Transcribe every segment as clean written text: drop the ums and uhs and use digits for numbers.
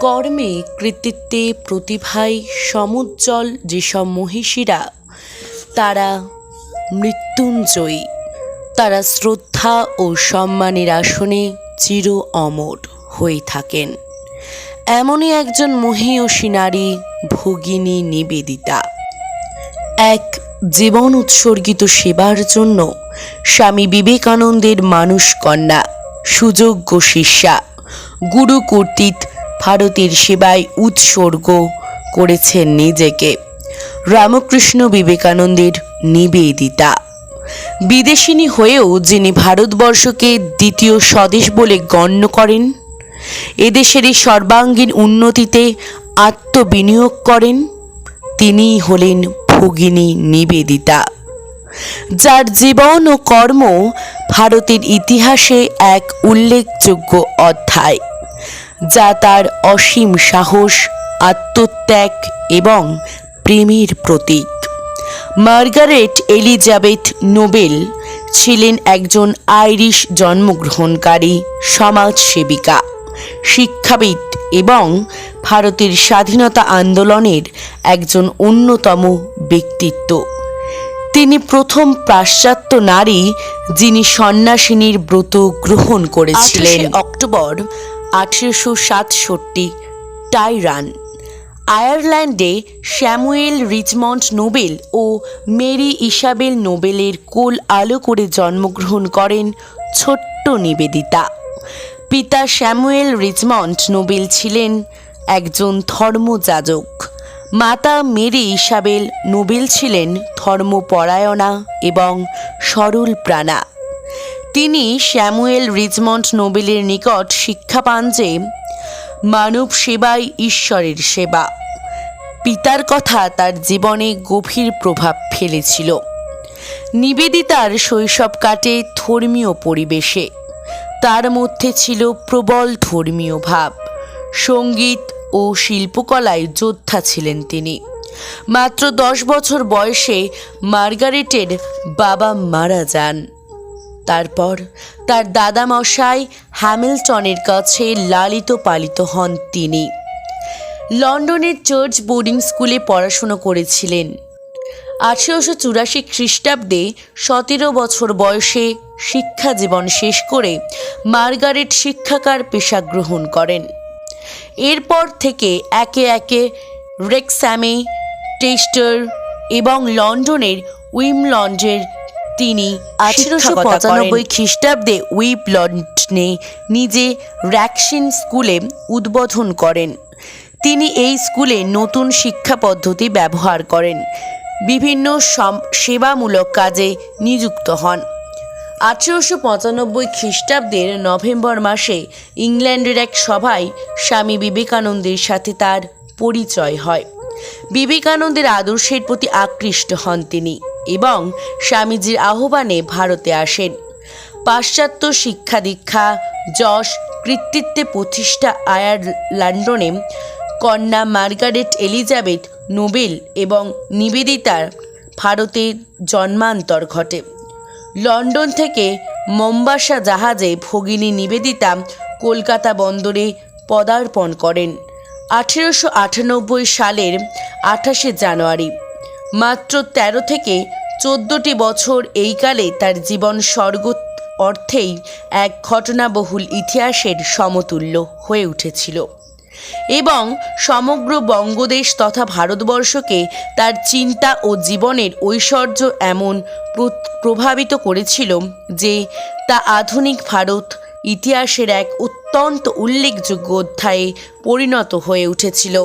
কর্মে, কৃতিত্বে, প্রতিভায় সমুজ্জ্বল যেসব মহিষীরা, তারা মৃত্যুঞ্জয়ী। তারা শ্রদ্ধা ও সম্মানের আসনে চির অমর হয়ে থাকেন। এমনই একজন মহীয়সী নারী ভগিনী নিবেদিতা। এক জীবন উৎসর্গিত সেবার জন্য স্বামী বিবেকানন্দের মানুষ কন্যা, সুযোগ্য শিষ্যা, গুরু কর্তৃক ভারতের সেবায় উৎসর্গ করেছেন নিজেকে। রামকৃষ্ণ বিবেকানন্দের নিবেদিতা। বিদেশিনী হয়েও যিনি ভারতবর্ষকে দ্বিতীয় স্বদেশ বলে গণ্য করেন, এদেশের এই সর্বাঙ্গীন উন্নতিতে আত্মবিনিয়োগ করেন, তিনিই হলেন ভগিনী নিবেদিতা, যার জীবন ও কর্ম ভারতের ইতিহাসে এক উল্লেখযোগ্য অধ্যায়, যা তার অসীম সাহস, আত্মত্যাগ এবং প্রেমের প্রতীক। মার্গারেট এলিজাবেথ নোবেল ছিলেন একজন আইরিশ জন্মগ্রহণকারী সমাজসেবিকা, শিক্ষাবিদ এবং ভারতের স্বাধীনতা আন্দোলনের একজন অন্যতম ব্যক্তিত্ব। তিনি প্রথম পাশ্চাত্য নারী যিনি সন্ন্যাসিনীর ব্রত গ্রহণ করেছিলেন। অক্টোবর 1867, টাইরান, আয়ারল্যান্ডে স্যামুয়েল রিচমন্ড নোবেল ও মেরি ইসাবেল নোবেলের কোল আলো করে জন্মগ্রহণ করেন ছোট্ট নিবেদিতা। পিতা স্যামুয়েল রিচমন্ড নোবেল ছিলেন একজন ধর্মযাজক। মাতা মেরি ইসাবেল নোবেল ছিলেন ধর্মপরায়ণা এবং সরল প্রাণা। তিনি স্যামুয়েল রিচমন্ড নোবেলের নিকট শিক্ষা পান যে মানব সেবাই ঈশ্বরের সেবা। পিতার কথা তার জীবনে গভীর প্রভাব ফেলেছিল। নিবেদিতার শৈশব কাটে ধর্মীয় পরিবেশে। তার মধ্যে ছিল প্রবল ধর্মীয় ভাব। সঙ্গীত ও শিল্পকলায় যোদ্ধা ছিলেন তিনি। মাত্র 10 বছর বয়সে মার্গারেটের বাবা মারা যান। তারপর তার দাদামশাই হ্যামিল্টনের কাছে লালিত পালিত হন তিনি। লন্ডনের চার্চ বোর্ডিং স্কুলে পড়াশুনো করেছিলেন। 1884 খ্রিস্টাব্দে 17 বছর বয়সে শিক্ষা জীবন শেষ করে মার্গারেট শিক্ষাকার পেশা গ্রহণ করেন। এরপর থেকে একে একে রেক্সামে, টেস্টার এবং লন্ডনের উইম্বলডনের তিনি 1895 খ্রিস্টাব্দে উইম্বলডনে নিজে র্যাকসিন স্কুলে উদ্বোধন করেন। তিনি এই স্কুলে নতুন শিক্ষা পদ্ধতি ব্যবহার করেন, বিভিন্ন সেবামূলক কাজে নিযুক্ত হন। 1895 খ্রিস্টাব্দের নভেম্বর মাসে ইংল্যান্ডের এক সভায় স্বামী বিবেকানন্দের সাথে তার পরিচয় হয়। বিবেকানন্দের আদর্শের প্রতি আকৃষ্ট হন তিনি এবং স্বামীজির আহ্বানে ভারতে আসেন। পাশ্চাত্য শিক্ষা দীক্ষা, যশ, কৃতিত্বে প্রতিষ্ঠা আয়ারল্যান্ডনে কন্যা মার্গারেট এলিজাবেথ নোবেল এবং নিবেদিতার ভারতে জন্মান্তর ঘটে। লন্ডন থেকে মোম্বাসা জাহাজে ভগিনী নিবেদিতা কলকাতা বন্দরে পদার্পণ করেন 1898 সালের 28 জানুয়ারি। মাত্র 13 থেকে 14টি বছর এই কালে তার জীবন স্বর্গ অর্থেই এক ঘটনাবহুল ইতিহাসের সমতুল্য হয়ে উঠেছিল এবং সমগ্র বঙ্গদেশ তথা ভারতবর্ষকে তার চিন্তা ও জীবনের ঐশ্বর্য এমন প্রভাবিত করেছিল যে তা আধুনিক ভারত ইতিহাসের এক অত্যন্ত উল্লেখযোগ্য অধ্যায়ে পরিণত হয়ে উঠেছিল।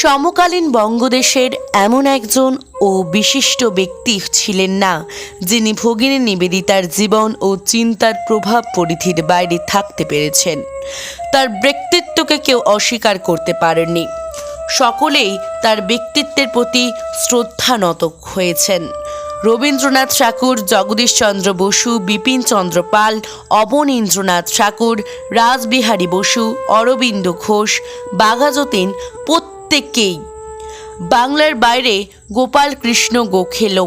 সমকালীন বঙ্গদেশের এমন একজন ও বিশিষ্ট ব্যক্তি ছিলেন না যিনি ভগিনী নিবেদিতার জীবন ও চিন্তার প্রভাব পরিধির বাইরে থাকতে পেরেছেন। তার ব্যক্তিত্বকে কেউ অস্বীকার করতে পারেননি। সকলেই তার ব্যক্তিত্বের প্রতি শ্রদ্ধানত হয়েছেন। রবীন্দ্রনাথ ঠাকুর, জগদীশচন্দ্র বসু, বিপিনচন্দ্র পাল, অবনীন্দ্রনাথ ঠাকুর, রাসবিহারী বসু, অরবিন্দ ঘোষ, বাঘাযতীন প্রত্যেকেই, বাংলার বাইরে গোপাল কৃষ্ণ গোখেল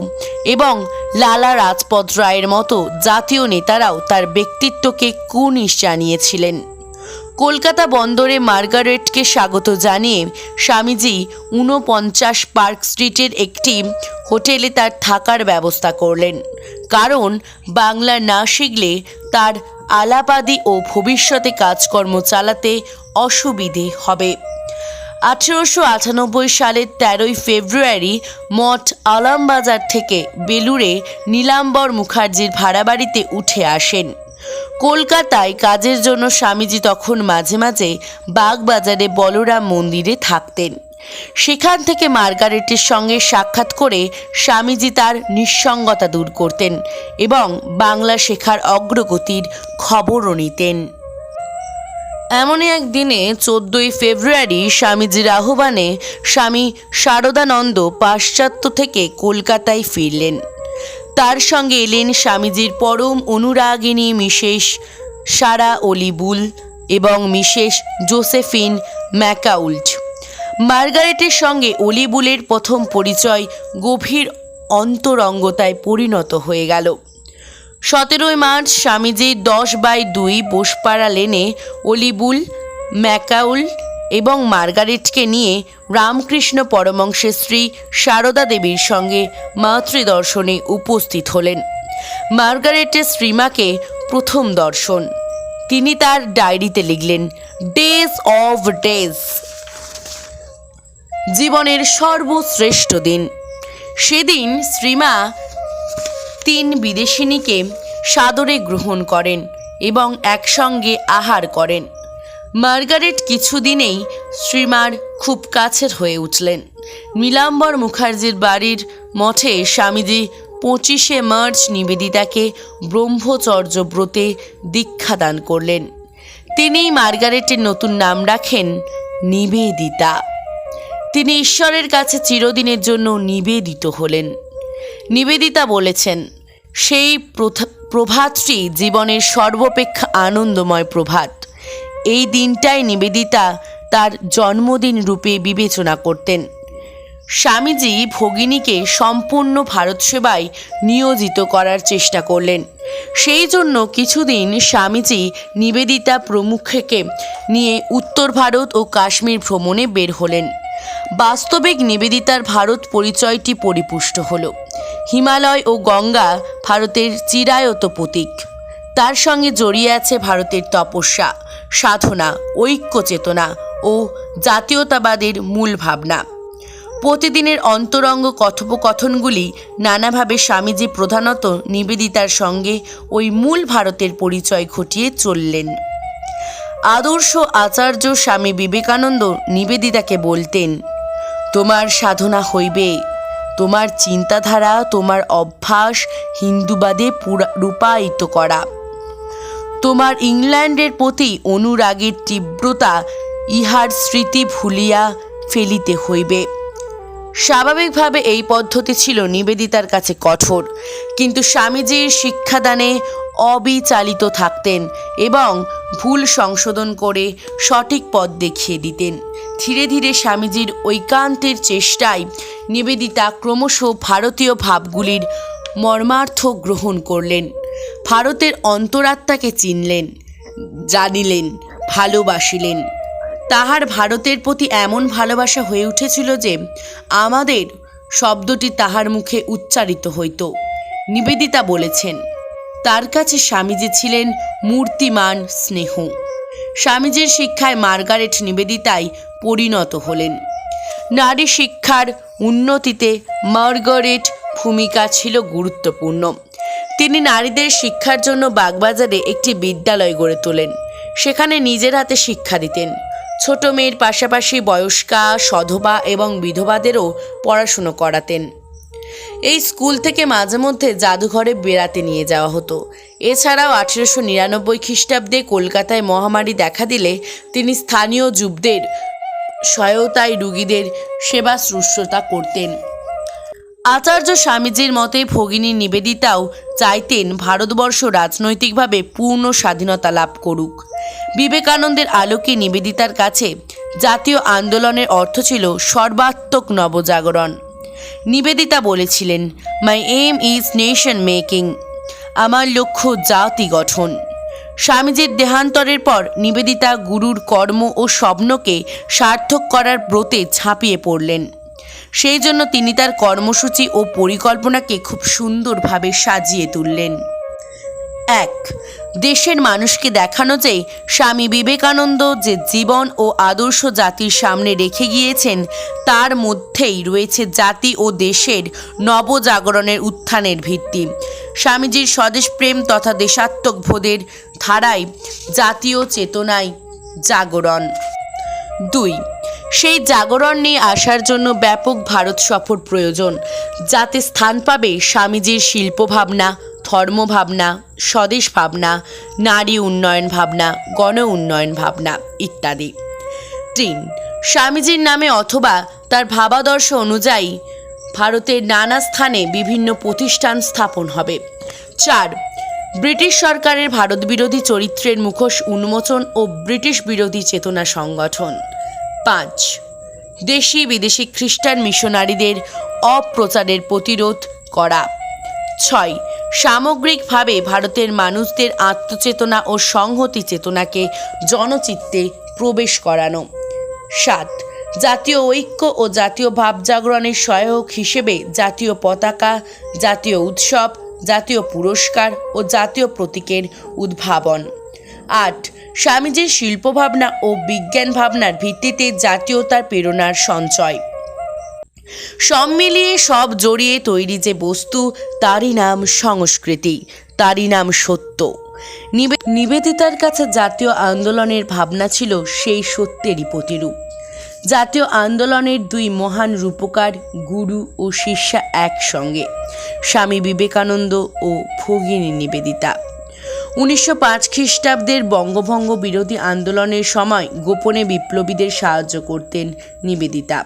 এবং লালা রাজপথ রায়ের মতো জাতীয় নেতারাও তার ব্যক্তিত্বকে কুর্নিশ জানিয়েছিলেন। কলকাতা বন্দরে মার্গারেটকে স্বাগত জানিয়ে স্বামীজি ৪৯ পার্ক স্ট্রিটের একটি হোটেলে তার থাকার ব্যবস্থা করলেন, কারণ বাংলা না শিখলে তার আলাপাদি ও ভবিষ্যতে কাজকর্ম চালাতে অসুবিধে হবে। 1898 সালের 13 ফেব্রুয়ারি মঠ আলমবাজার থেকে বেলুড়ে নীলাম্বর মুখার্জির ভাড়া বাড়িতে উঠে আসেন। কলকাতায় কাজের জন্য স্বামীজি তখন মাঝে মাঝে বাগবাজারে বলরাম মন্দিরে থাকতেন। সেখান থেকে মার্গারেটের সঙ্গে সাক্ষাৎ করে স্বামীজি তার নিঃসঙ্গতা দূর করতেন এবং বাংলা শেখার অগ্রগতির খবরও নিতেন। এমনই এক দিনে 14 ফেব্রুয়ারি স্বামীজির আহ্বানে স্বামী শারদানন্দ পাশ্চাত্য থেকে কলকাতায় ফিরলেন। তার সঙ্গে এলেন স্বামীজির পরম অনুরাগিনী মিসেস সারা অলিবুল এবং মিসেস জোসেফিন ম্যাকাউল্ট। মার্গারেটের সঙ্গে অলিবুলের প্রথম পরিচয় গভীর অন্তরঙ্গতায় পরিণত হয়ে গেল। 17 মার্চ স্বামীজি 10/2 বোসপাড়া লেনে অলিবুল, ম্যাকাউল এবং মার্গারেটকে নিয়ে রামকৃষ্ণ পরমহংসের স্ত্রী সারদা দেবীর সঙ্গে মাতৃদর্শনে উপস্থিত হলেন। মার্গারেটের শ্রীমাকে প্রথম দর্শন। তিনি তার ডায়েরিতে লিখলেন, ডেজ অফ ডেজ, জীবনের সর্বশ্রেষ্ঠ দিন। সেদিন শ্রীমা 3 বিদেশিনীকে সাদরে গ্রহণ করেন এবং একসঙ্গে আহার করেন। মার্গারেট কিছুদিনেই শ্রীমার খুব কাছের হয়ে উঠলেন। নীলাম্বর মুখার্জির বাড়ির মঠে স্বামীজি 25 মার্চ নিবেদিতাকে ব্রহ্মচর্য ব্রতে দীক্ষাদান করলেন। তিনি মার্গারেটের নতুন নাম রাখেন নিবেদিতা। তিনি ঈশ্বরের কাছে চিরদিনের জন্য নিবেদিত হলেন। নিবেদিতা বলেছেন, সেই প্রভাতটি জীবনের সর্বাপেক্ষা আনন্দময় প্রভাত। এই দিনটাই নিবেদিতা তার জন্মদিন রূপে বিবেচনা করতেন। স্বামীজি ভগিনীকে সম্পূর্ণ ভারত সেবায় নিয়োজিত করার চেষ্টা করলেন। সেই জন্য কিছুদিন স্বামীজি নিবেদিতা প্রমুখকে নিয়ে উত্তর ভারত ও কাশ্মীর ভ্রমণে বের হলেন। বাস্তবিক নিবেদিতার ভারত পরিচয়টি পরিপুষ্ট হল। হিমালয় ও গঙ্গা ভারতের চিরায়ত প্রতীক। তার সঙ্গে জড়িয়ে আছে ভারতের তপস্যা, সাধনা, ঐক্য চেতনা ও জাতীয়তাবাদের মূল ভাবনা। প্রতিদিনের অন্তরঙ্গ কথোপকথনগুলি নানাভাবে স্বামীজি প্রধানত নিবেদিতার সঙ্গে ওই মূল ভারতের পরিচয় ঘটিয়ে চললেন। আদর্শ আচার্য স্বামী বিবেকানন্দ নিবেদিতাকে বলতেন, তোমার সাধনা হইবে, তোমার চিন্তাধারা, তোমার অভ্যাস হিন্দুবাদে রূপায়িত করা। তোমার ইংল্যান্ডের প্রতি অনুরাগের তীব্রতা ইহার স্মৃতি ভুলিয়া ফেলিতে হইবে। স্বাভাবিকভাবে এই পদ্ধতি ছিল নিবেদিতার কাছে কঠোর, কিন্তু স্বামীজির শিক্ষাদানে অবিচালিত থাকতেন এবং ভুল সংশোধন করে সঠিক পথ দেখিয়ে দিতেন। ধীরে ধীরে স্বামীজির ঐকান্তের চেষ্টায় নিবেদিতা ক্রমশ ভারতীয় ভাবগুলির মর্মার্থ গ্রহণ করলেন। ভারতের অন্তরাত্মাকে চিনলেন, জানিলেন, ভালোবাসিলেন। তাহার ভারতের প্রতি এমন ভালোবাসা হয়ে উঠেছিল যে আমাদের শব্দটি তাহার মুখে উচ্চারিত হইত। নিবেদিতা বলেছেন, তার কাছে স্বামীজি ছিলেন মূর্তিমান স্নেহ। স্বামীজির শিক্ষায় মার্গারেট নিবেদিতায় পরিণত হলেন। নারী শিক্ষার উন্নতিতে মার্গারেট ভূমিকা ছিল গুরুত্বপূর্ণ। তিনি নারীদের শিক্ষার জন্য বাগবাজারে একটি বিদ্যালয় গড়ে তোলেন। সেখানে নিজের হাতে শিক্ষা দিতেন। ছোট মেয়ের পাশাপাশি বয়স্কা, সধবা এবং বিধবাদেরও পড়াশুনো করাতেন। এই স্কুল থেকে মাঝে মধ্যে জাদুঘরে বেড়াতে নিয়ে যাওয়া হতো। এছাড়াও 1899 খ্রিস্টাব্দে কলকাতায় মহামারী দেখা দিলে তিনি স্থানীয় যুবদের সহায়তায় রোগীদের সেবা শুশ্রূষা করতেন। আচার্য স্বামীজির মতে ভগিনী নিবেদিতাও চাইতেন ভারতবর্ষ রাজনৈতিকভাবে পূর্ণ স্বাধীনতা লাভ করুক। বিবেকানন্দের আলোকে নিবেদিতার কাছে জাতীয় আন্দোলনের অর্থ ছিল সর্বাত্মক নবজাগরণ। নিবেদিতা বলেছিলেন, মাই এম ইজ নেশন মেকিং, আমার লক্ষ্য জাতি গঠন। স্বামীজির দেহান্তরের পর নিবেদিতা গুরুর কর্ম ও স্বপ্নকে সার্থক করার ব্রতে ঝাঁপিয়ে পড়লেন। সেই জন্য তিনি তার কর্মসূচি ও পরিকল্পনাকে খুব সুন্দরভাবে সাজিয়ে তুললেন। 1. দেশের মানুষকে দেখানো যে স্বামী বিবেকানন্দ যে জীবন ও আদর্শ জাতির সামনে রেখে গিয়েছেন তার মধ্যেই রয়েছে জাতি ও দেশের নবজাগরণের উত্থানের ভিত্তি। স্বামীজির স্বদেশপ্রেম তথা দেশাত্মবোধের ধারায় জাতীয় চেতনায় জাগরণ। 2. সেই জাগরণ নিয়ে আসার জন্য ব্যাপক ভারত সফর প্রয়োজন, যাতে স্থান পাবে স্বামীজির শিল্পভাবনা, ধর্মভাবনা, স্বদেশ ভাবনা, নারী উন্নয়ন ভাবনা, গণ উন্নয়ন ভাবনা ইত্যাদি। 3. স্বামীজির নামে অথবা তার ভাবাদর্শ অনুযায়ী ভারতের নানা স্থানে বিভিন্ন প্রতিষ্ঠান স্থাপন হবে। 4. ব্রিটিশ সরকারের ভারত বিরোধী চরিত্রের মুখোশ উন্মোচন ও ব্রিটিশ বিরোধী চেতনা সংগঠন। 5. দেশি বিদেশি খ্রিস্টান মিশনারিদের অপ্রচারের প্রতিরোধ করা। 6. সামগ্রিকভাবে ভারতের মানুষদের আত্মচেতনা ও সংহতি চেতনাকে জনচিত্তে প্রবেশ করানো। 7. জাতীয় ঐক্য ও জাতীয় ভাবজাগরণের সহায়ক হিসেবে জাতীয় পতাকা, জাতীয় উৎসব, জাতীয় পুরস্কার ও জাতীয় প্রতীকের উদ্ভাবন। 8. স্বামীজির শিল্পভাবনা ও বিজ্ঞান ভাবনার ভিত্তিতে জাতীয়তার প্রেরণার সঞ্চয়। সব মিলিয়ে সব জড়িয়ে তৈরি যে বস্তু তারই নাম সংস্কৃতি, তারই নাম সত্য। নিবেদিতার কাছে জাতীয় আন্দোলনের ভাবনা ছিল সেই সত্যেরই প্রতিরূপ। জাতীয় আন্দোলনের দুই মহান রূপকার গুরু ও শিষ্যা একসঙ্গে, স্বামী বিবেকানন্দ ও ভগিনী নিবেদিতা। 1905 খ্রিস্টাব্দের বঙ্গভঙ্গ বিরোধী আন্দোলনের সময় গোপনে বিপ্লবীদের সাহায্য করতেন নিবেদিতা।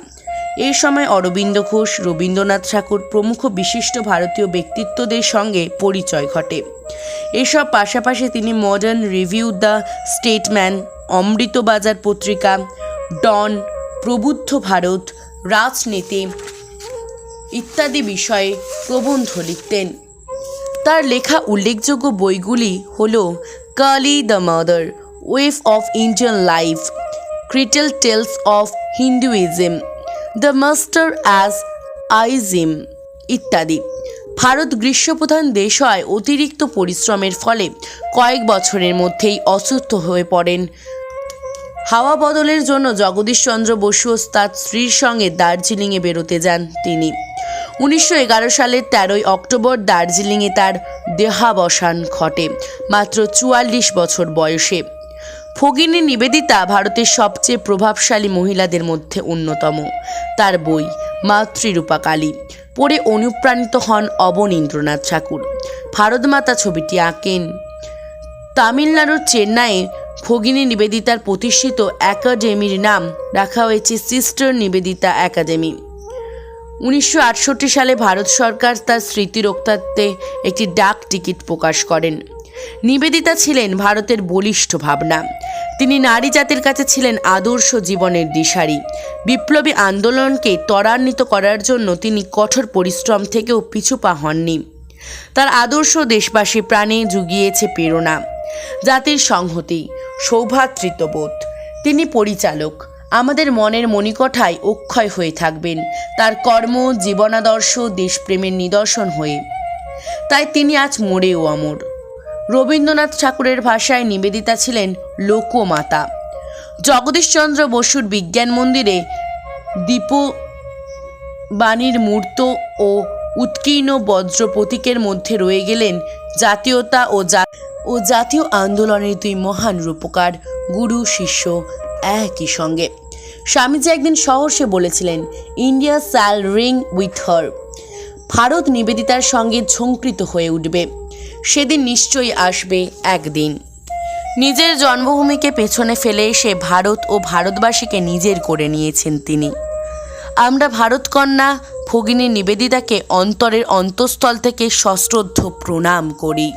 এই সময় অরবিন্দ ঘোষ, রবীন্দ্রনাথ ঠাকুর প্রমুখ বিশিষ্ট ভারতীয় ব্যক্তিত্বদের সঙ্গে পরিচয় ঘটে। এসব পাশাপাশি তিনি modern review, the statesman, Amritabazar পত্রিকা, ডন, প্রবুদ্ধ ভারত, রাজনীতি ইত্যাদি বিষয়ে প্রবন্ধ লিখতেন। তার লেখা উল্লেখযোগ্য বইগুলি হল Kali the mother, wave of Indian life, cradle tales of Hinduism, the master as I saw him ইত্যাদি। ভারত গ্রীষ্মপ্রধান দেশ হয় অতিরিক্ত পরিশ্রমের ফলে কয়েক বছরের মধ্যেই অসুস্থ হয়ে পড়েন। হাওয়া বদলের জন্য জগদীশচন্দ্র বসু তার স্ত্রীর সঙ্গে দার্জিলিংয়ে বেরোতে যান তিনি। 1911 সালের 13 অক্টোবর দার্জিলিংয়ে তার দেহাবসান ঘটে মাত্র 44 বছর বয়সে। ভগিনী নিবেদিতা ভারতের সবচেয়ে প্রভাবশালী মহিলাদের মধ্যে অন্যতম। তার বই মাতৃরূপা কালী পড়ে অনুপ্রাণিত হন অবনীন্দ্রনাথ ঠাকুর। ভারতমাতা ছবিটি আঁকেন। তামিলনাড়ুর চেন্নাইয়ে ভগিনী নিবেদিতার প্রতিষ্ঠিত একাডেমির নাম রাখা হয়েছে সিস্টার নিবেদিতা একাডেমি। 1968 সালে ভারত সরকার তার স্মৃতি রক্ষার্থে একটি ডাক টিকিট প্রকাশ করেন। নিবেদিতা ছিলেন ভারতের বলিষ্ঠ ভাবনা। তিনি নারী জাতির কাছে ছিলেন আদর্শ জীবনের দিশারি। বিপ্লবী আন্দোলনকে ত্বরান্বিত করার জন্য তিনি কঠোর পরিশ্রম থেকেও পিছু পা হননি। তার আদর্শ দেশবাসী প্রাণে জুগিয়েছে প্রেরণা, জাতির সংহতি, সৌভ্রাতৃত্ববোধ। তিনি পরিচালক, আমাদের মনের মণিকোঠায় অক্ষয় হয়ে থাকবেন তার কর্ম, জীবনাদর্শ দেশপ্রেমের নিদর্শন হয়ে। তাই তিনি আজ মোড়েও অমর। রবীন্দ্রনাথ ঠাকুরের ভাষায় নিবেদিতা ছিলেন লোকমাতা। জগদীশচন্দ্র বসুর বিজ্ঞান মন্দিরে দীপবাণীর মূর্ত ও উৎকীর্ণ বজ্র প্রতীকের মধ্যে রয়ে গেলেন জাতীয়তা ও জাতীয় আন্দোলনের দুই মহান রূপকার, গুরু শিষ্য একই সঙ্গে। স্বামীজি একদিন সহর্ষে বলেছিলেন, India shall ring with her. ভারত নিবেদিতার সঙ্গে ঝঙ্কৃত হয়ে উঠবে। সেদিন নিশ্চয়ই আসবে একদিন। নিজের জন্মভূমিকে পেছনে ফেলে এসে ভারত ও ভারতবাসীকে নিজের করে নিয়েছেন তিনি। আমরা ভারতকন্যা ভগিনী নিবেদিতাকে অন্তরের অন্তঃস্থল থেকে সশ্রদ্ধ প্রণাম করি।